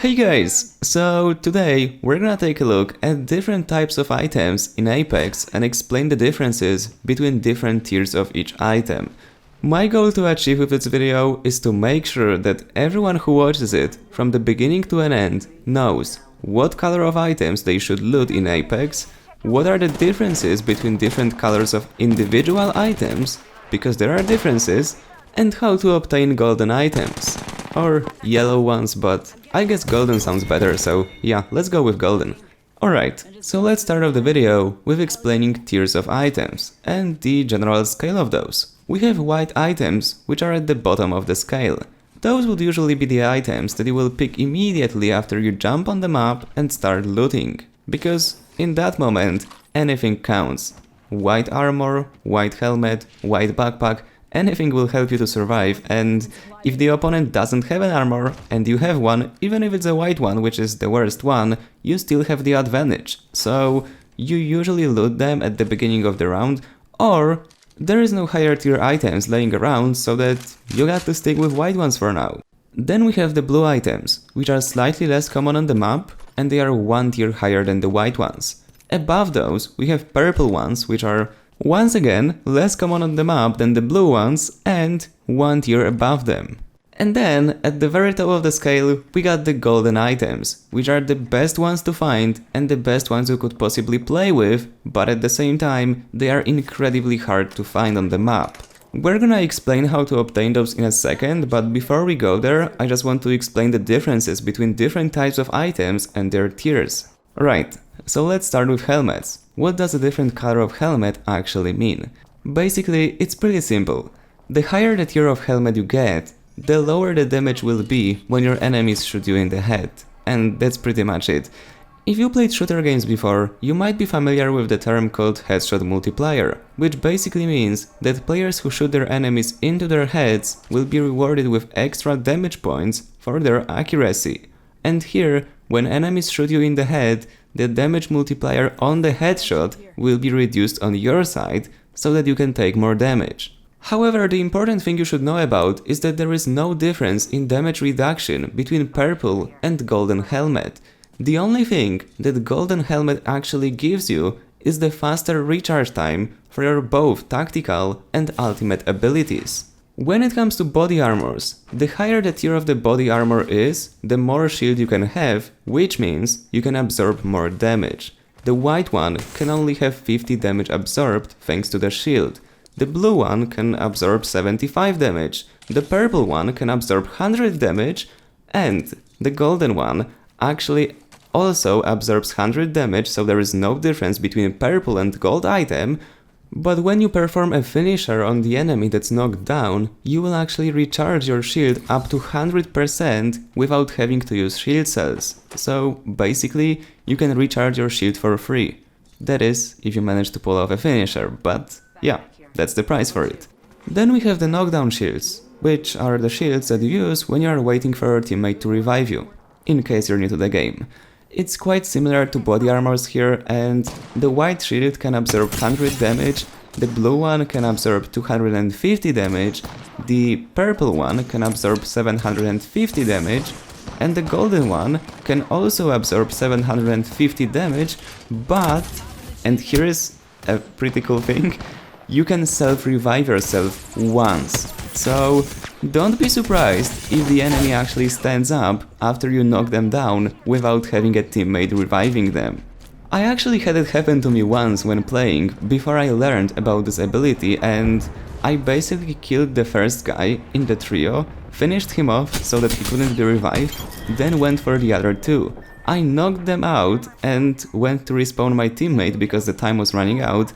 Hey guys! So today we're gonna take a look at different types of items in Apex and explain the differences between different tiers of each item. My goal to achieve with this video is to make sure that everyone who watches it from the beginning to an end knows what color of items they should loot in Apex, what are the differences between different colors of individual items, because there are differences, and how to obtain golden items. Or yellow ones, but I guess golden sounds better, so yeah, let's go with golden. Alright, so let's start off the video with explaining tiers of items and the general scale of those. We have white items, which are at the bottom of the scale. Those would usually be the items that you will pick immediately after you jump on the map and start looting, because in that moment anything counts. White armor, white helmet, white backpack, anything will help you to survive, and if the opponent doesn't have an armor and you have one, even if it's a white one, which is the worst one, you still have the advantage. So you usually loot them at the beginning of the round, or there is no higher tier items laying around, so that you got to stick with white ones for now. Then we have the blue items, which are slightly less common on the map, and they are one tier higher than the white ones. Above those we have purple ones, which are once again less common on the map than the blue ones and one tier above them. And then at the very top of the scale we got the golden items, which are the best ones to find and the best ones you could possibly play with, but at the same time they are incredibly hard to find on the map. We're gonna explain how to obtain those in a second, but before we go there I just want to explain the differences between different types of items and their tiers. Right, so let's start with helmets. What does a different color of helmet actually mean? Basically, it's pretty simple. The higher the tier of helmet you get, the lower the damage will be when your enemies shoot you in the head. And that's pretty much it. If you played shooter games before, you might be familiar with the term called headshot multiplier, which basically means that players who shoot their enemies into their heads will be rewarded with extra damage points for their accuracy. And here, when enemies shoot you in the head, the damage multiplier on the headshot will be reduced on your side, so that you can take more damage. However, the important thing you should know about is that there is no difference in damage reduction between purple and golden helmet. The only thing that golden helmet actually gives you is the faster recharge time for your both tactical and ultimate abilities. When it comes to body armors, the higher the tier of the body armor is, the more shield you can have, which means you can absorb more damage. The white one can only have 50 damage absorbed thanks to the shield. The blue one can absorb 75 damage, the purple one can absorb 100 damage, and the golden one actually also absorbs 100 damage, so there is no difference between purple and gold item. But when you perform a finisher on the enemy that's knocked down, you will actually recharge your shield up to 100% without having to use shield cells. So basically, you can recharge your shield for free. That is, if you manage to pull off a finisher, but yeah, that's the price for it. Then we have the Knockdown Shields, which are the shields that you use when you are waiting for your teammate to revive you, in case you're new to the game. It's quite similar to body armors here, and the white shield can absorb 100 damage, the blue one can absorb 250 damage, the purple one can absorb 750 damage, and the golden one can also absorb 750 damage, but, and here is a pretty cool thing, you can self-revive yourself once. So don't be surprised if the enemy actually stands up after you knock them down without having a teammate reviving them. I actually had it happen to me once when playing, before I learned about this ability, and I basically killed the first guy in the trio, finished him off so that he couldn't be revived, then went for the other two. I knocked them out and went to respawn my teammate because the time was running out,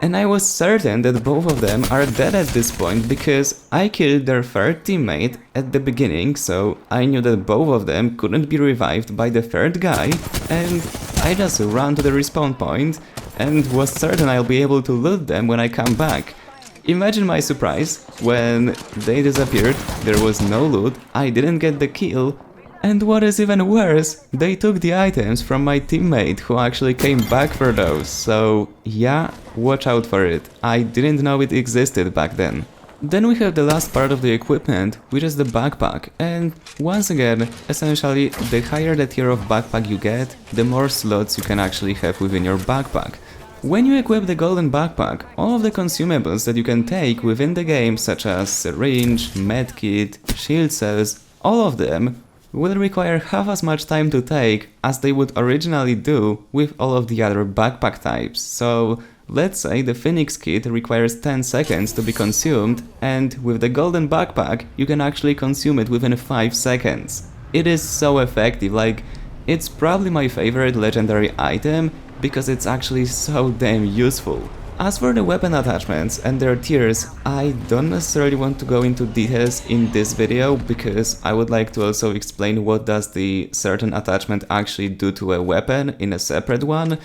and I was certain that both of them are dead at this point because I killed their third teammate at the beginning, so I knew that both of them couldn't be revived by the third guy, and I just ran to the respawn point and was certain I'll be able to loot them when I come back. Imagine my surprise when they disappeared, there was no loot, I didn't get the kill, and what is even worse, they took the items from my teammate who actually came back for those, so yeah, watch out for it. I didn't know it existed back then. Then we have the last part of the equipment, which is the backpack, and once again, essentially, the higher the tier of backpack you get, the more slots you can actually have within your backpack. When you equip the golden backpack, all of the consumables that you can take within the game, such as syringe, medkit, shield cells, all of them will require half as much time to take as they would originally do with all of the other backpack types. So let's say the Phoenix kit requires 10 seconds to be consumed, and with the golden backpack you can actually consume it within 5 seconds. It is so effective, like, it's probably my favorite legendary item because it's actually so damn useful. As for the weapon attachments and their tiers, I don't necessarily want to go into details in this video because I would like to also explain what does the certain attachment actually do to a weapon in a separate one,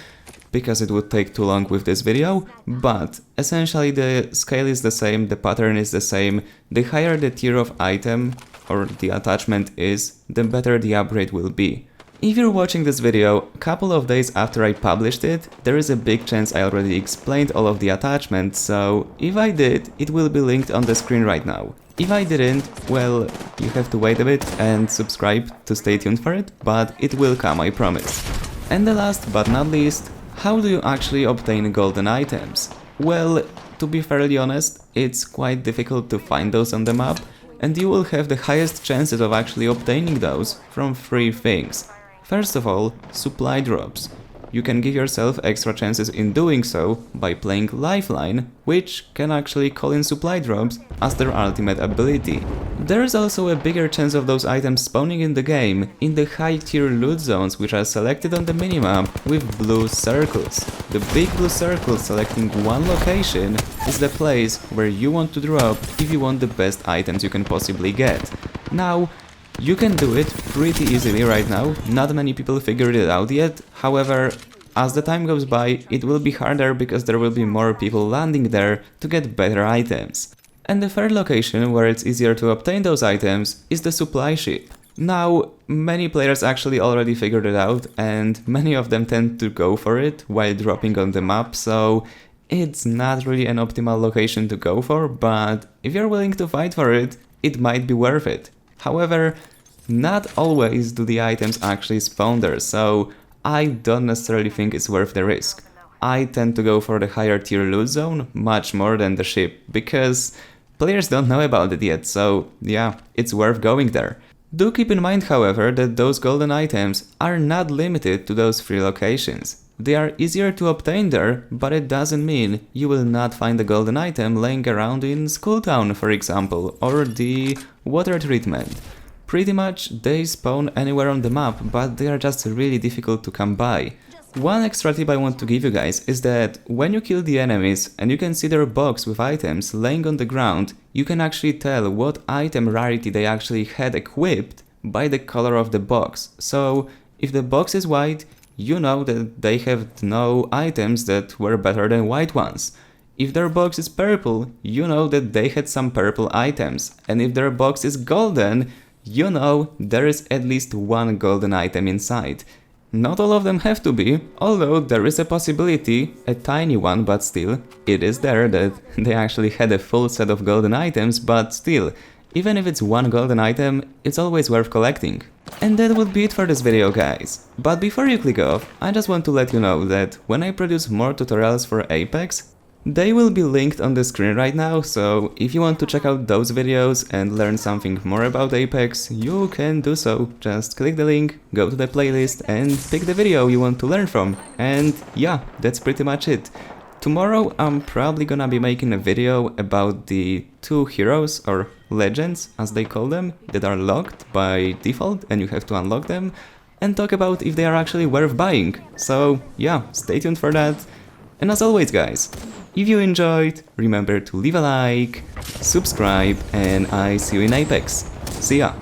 because it would take too long with this video, but essentially the scale is the same, the pattern is the same. The higher the tier of item or the attachment is, the better the upgrade will be. If you're watching this video a couple of days after I published it, there is a big chance I already explained all of the attachments, so if I did, it will be linked on the screen right now. If I didn't, well, you have to wait a bit and subscribe to stay tuned for it, but it will come, I promise. And the last but not least, how do you actually obtain golden items? Well, to be fairly honest, it's quite difficult to find those on the map, and you will have the highest chances of actually obtaining those from 3 things. First of all, supply drops. You can give yourself extra chances in doing so by playing Lifeline, which can actually call in supply drops as their ultimate ability. There is also a bigger chance of those items spawning in the game in the high tier loot zones, which are selected on the minimap with blue circles. The big blue circle selecting one location is the place where you want to drop if you want the best items you can possibly get. Now, you can do it pretty easily right now, not many people figured it out yet, however, as the time goes by, it will be harder because there will be more people landing there to get better items. And the third location where it's easier to obtain those items is the supply ship. Now, many players actually already figured it out, and many of them tend to go for it while dropping on the map, so it's not really an optimal location to go for, but if you're willing to fight for it, it might be worth it. However, not always do the items actually spawn there, so I don't necessarily think it's worth the risk. I tend to go for the higher tier loot zone much more than the ship, because players don't know about it yet, so yeah, it's worth going there. Do keep in mind, however, that those golden items are not limited to those 3 locations. They are easier to obtain there, but it doesn't mean you will not find a golden item laying around in Skulltown, for example, or the water treatment. Pretty much they spawn anywhere on the map, but they are just really difficult to come by. One extra tip I want to give you guys is that when you kill the enemies and you can see their box with items laying on the ground, you can actually tell what item rarity they actually had equipped by the color of the box. So if the box is white, you know that they have no items that were better than white ones. If their box is purple, you know that they had some purple items. And if their box is golden, you know there is at least one golden item inside. Not all of them have to be, although there is a possibility, a tiny one, but still, it is there that they actually had a full set of golden items, but still, even if it's one golden item, it's always worth collecting. And that would be it for this video, guys. But before you click off, I just want to let you know that when I produce more tutorials for Apex, they will be linked on the screen right now, so if you want to check out those videos and learn something more about Apex, you can do so. Just click the link, go to the playlist and pick the video you want to learn from. And yeah, that's pretty much it. Tomorrow I'm probably gonna be making a video about the 2 heroes, or legends as they call them, that are locked by default and you have to unlock them, and talk about if they are actually worth buying. So yeah, stay tuned for that. And as always, guys, if you enjoyed, remember to leave a like, subscribe, and I see you in Apex. See ya!